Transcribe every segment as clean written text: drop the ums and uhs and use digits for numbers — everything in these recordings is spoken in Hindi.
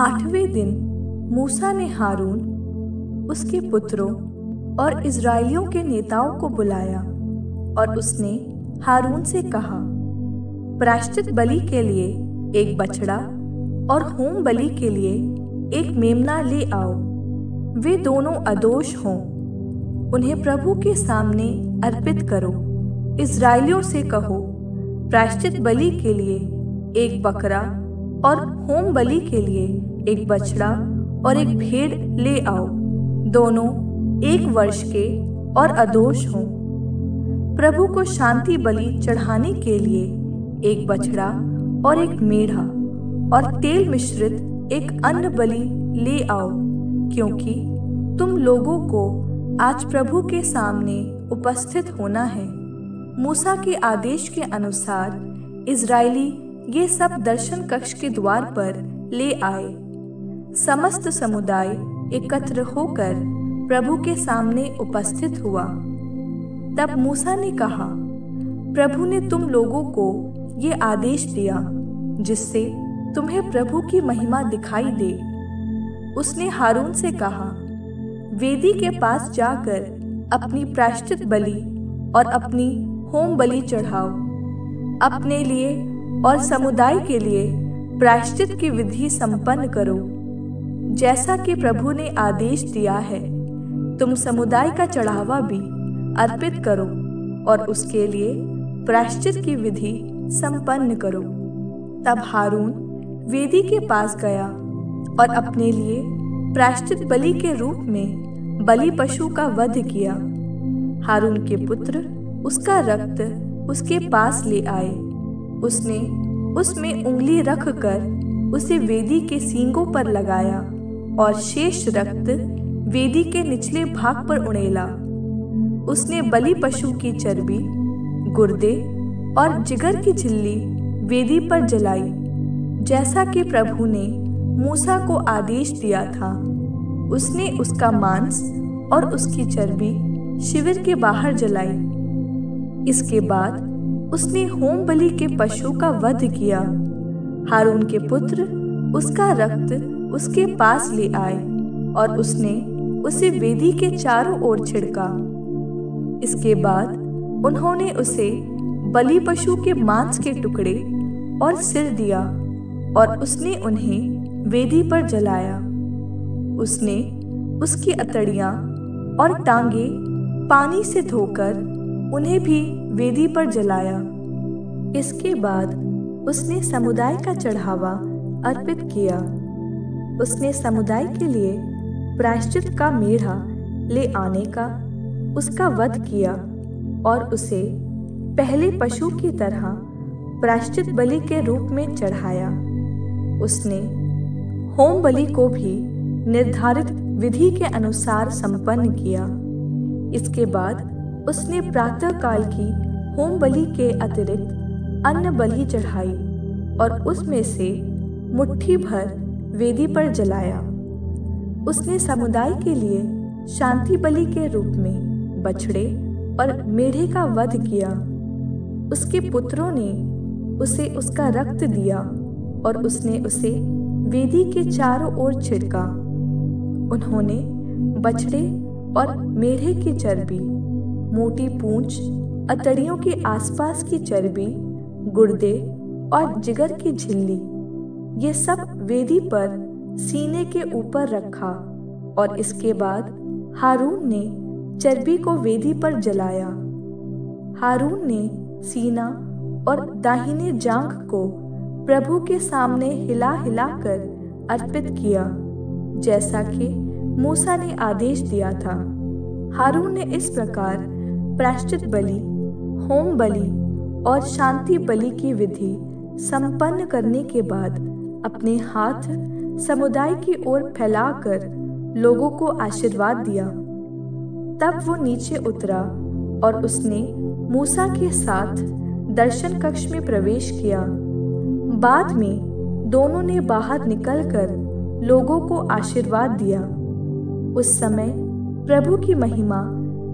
8वें दिन मूसा ने हारून, उसके पुत्रों और इज़राइलियों के नेताओं को बुलाया और उसने हारून से कहा, प्रायश्चित बलि के लिए एक बछड़ा और होम बलि के लिए एक मेमना ले आओ। वे दोनों अदोष हों, उन्हें प्रभु के सामने अर्पित करो। इज़राइलियों से कहो, प्रायश्चित बलि के लिए एक बकरा और होम बलि के लिए एक बछड़ा और एक भेड़ ले आओ, दोनों 1 वर्ष के और अदोष हों। प्रभु को शांति बलि चढ़ाने के लिए एक बछड़ा और एक मेढ़ा और तेल मिश्रित एक अन्न बलि ले आओ, क्योंकि तुम लोगों को आज प्रभु के सामने उपस्थित होना है। मूसा के आदेश के अनुसार इज़राइली ये सब दर्शन कक्ष के द्वार पर ले आए। समस्त समुदाय एकत्र होकर प्रभु के सामने उपस्थित हुआ। तब मूसा ने कहा, प्रभु ने तुम लोगों को ये आदेश दिया जिससे तुम्हें प्रभु की महिमा दिखाई दे। उसने हारून से कहा, वेदी के पास जाकर अपनी प्रायश्चित बलि और अपनी होम बलि चढ़ाओ। अपने लिए और समुदाय के लिए प्रायश्चित की विधि संपन्न करो, जैसा कि प्रभु ने आदेश दिया है। तुम समुदाय का चढ़ावा भी अर्पित करो और उसके लिए प्रायश्चित की विधि संपन्न करो। तब हारून वेदी के पास गया और अपने लिए प्रायश्चित बलि के रूप में बलि पशु का वध किया। हारून के पुत्र उसका रक्त उसके पास ले आए। उसने उसमें उंगली रखकर उसे वेदी के सींगों पर लगाया और शेष रक्त वेदी के निचले भाग पर उड़ेला। उसने बलि पशु की चर्बी, गुर्दे और जिगर की झिल्ली वेदी पर जलाई, जैसा कि प्रभु ने मूसा को आदेश दिया था। उसने उसका मांस और उसकी चर्बी शिविर के बाहर जलाई। इसके बाद उसने होम बलि के पशु का वध किया। हारून के पुत्र उसका रक्त उसके पास ले आए और उसने उसे वेदी के चारों ओर छिड़का। इसके बाद उन्होंने उसे बलि पशु के मांस के टुकड़े और सिर दिया और उसने उन्हें वेदी पर जलाया। उसने उसकी अतड़ियाँ और टांगे पानी से धोकर उन्हें भी वेदी पर जलाया। इसके बाद उसने समुदाय का चढ़ावा अर्पित किया। उसने समुदाय के लिए प्रायश्चित का मेढ़ा ले आने का उसका वध किया और उसे पहले पशु की तरह प्रायश्चित बलि के रूप में चढ़ाया। उसने होम बलि को भी निर्धारित विधि के अनुसार संपन्न किया। इसके बाद उसने प्रातः काल की होम बलि के अतिरिक्त अन्न बलि चढ़ाई और उसमें से मुट्ठी भर वेदी पर जलाया। उसने समुदाय के लिए शांति बलि के रूप में बछड़े और मेढ़े का वध किया। उसके पुत्रों ने उसे उसका रक्त दिया और उसने उसे वेदी के चारों ओर छिड़का। उन्होंने बछड़े और मेढ़े की चर्बी, मोटी पूंछ, अतड़ियों के आसपास की चर्बी, गुर्दे और जिगर की झिल्ली, ये सब वेदी पर सीने के ऊपर रखा और इसके बाद हारून ने चर्बी को वेदी पर जलाया। हारून ने सीना और दाहिने जांघ को प्रभु के सामने हिला हिलाकर अर्पित किया, जैसा कि मूसा ने आदेश दिया था। हारून ने इस प्रकार प्रायश्चित बलि, होम बलि और शांति बलि की विधि संपन्न करने के बाद अपने हाथ समुदाय की ओर फैलाकर लोगों को आशीर्वाद दिया। तब वो नीचे उतरा और उसने मूसा के साथ दर्शन कक्ष में प्रवेश किया। बाद में दोनों ने बाहर निकलकर लोगों को आशीर्वाद दिया। उस समय प्रभु की महिमा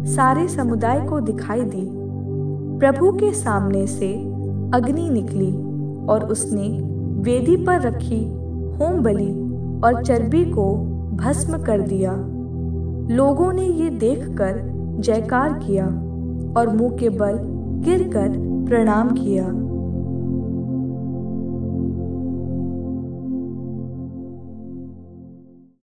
सारे समुदाय को दिखाई दी। प्रभु के सामने से अग्नि निकली और उसने वेदी पर रखी होम बलि और चर्बी को भस्म कर दिया। लोगों ने ये देखकर जयकार किया और मुंह के बल गिरकर प्रणाम किया।